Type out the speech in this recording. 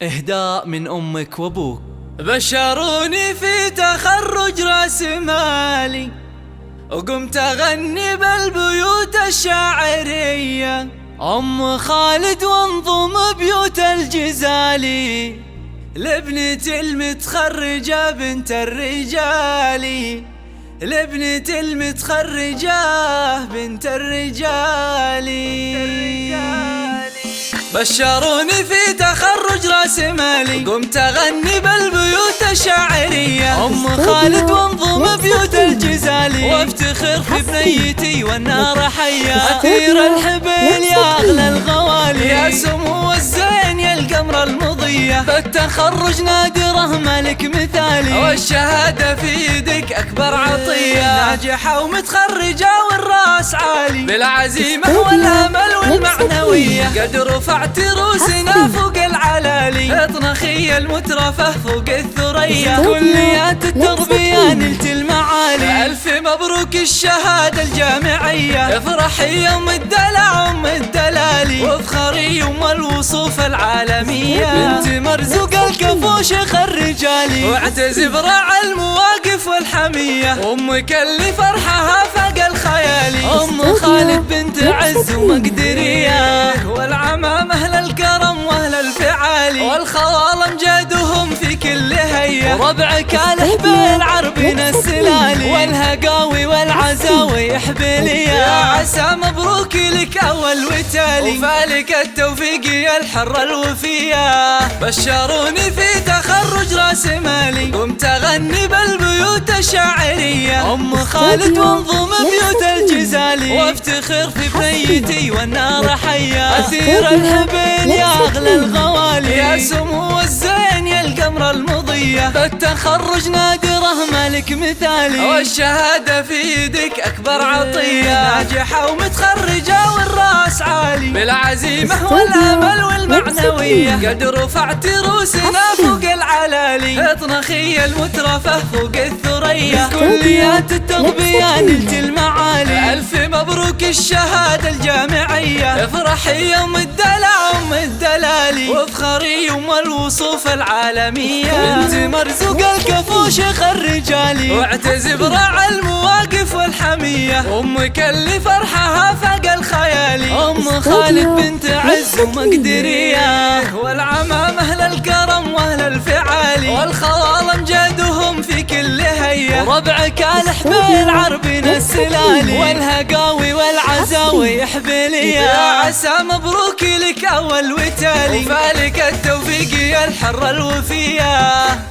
إهداء من أمك وأبوك. بشروني في تخرج راس مالي، وقمت أغني بالبيوت الشاعرية، أم خالد وانظم بيوت الجزالي، لابنة المتخرجة بنت الرجالي، لابنة المتخرجة بنت الرجالي. بشروني في تخرج راس مالي، قمت أغني بالبيوت الشاعرية، أم خالد وانظم بيوت الجزالي، وافتخر في بنيتي والنار حية، أثير الحبل يا أغلى الغوالي، يا سمو الزين يا القمر المضية، فالتخرج نادره ملك مثالي، والشهادة في يدك أكبر عطية، ناجحة ومتخرجة والراس عالي، بالعزيمة والأمل والمعنوية، قد رفعت روسنا فوق العلالي، اطنخي المترفة فوق الثريا، كليات التربية نلت المعالي، ألف مبروك الشهادة الجامعية، افرحي يوم الدلع أم الدلالي، وافخري يوم الوصوف العالمية، بنت مرزوق الكفو شيخ الرجالي، واعتز براعي المواقف والحمية، أمك اللي فرحها فاق الخيالي، أم خالد بنت عز ومقدرية، والعمام أهل الكرم وأهل الفعالي، والخوالم جادهم في كل هية، وربعك الحبيل عربين السلالي، والهقاوي والعزاوي حبيلية، يا عسى مبروك لك أول وتالي، وفالك التوفيق يا الحرة الوفية. بشروني في تخرج راس مالي، قمت أغني بالبيوت الشاعرية، أم خالد وانظم بيوت الجزالي، وافتخر في بنيتي والنار حية، أثير الحبل يا أغلى الغوالي، يا سمو الزين يا القمر المضية، فالتخرج نادره ملك مثالي، والشهادة في يدك أكبر عطية، ناجحة ومتخرجة والراس عالي، بالعزيمة والأمل والمعنوية، قد رفعت روسنا فوق العلالي، اطنخي المترفة فوق الثريا، كليات التربية نلت المعالي، ألف مبروك الشهادة الجامعية، افرحي يوم الدلع أم الدلالي، وافخري يوم الوصوف العالمية، بنت مرزوق الكفو شيخ الرجالي، واعتز براعي المواقف والحمية، أمك اللي فرحها فاق الخيالي، أم خالد بنت عز ومقدرية، والعمام أهل الكرم وأهل الفعالي، والخوالم جادهم في كل هية، وربعك الحبيل عربين السلالي، والهقاوي والعزاوي حبيلية، يا عسى مبروك لك أول وتالي، وفالك التوفيق يا الحرة الوفية.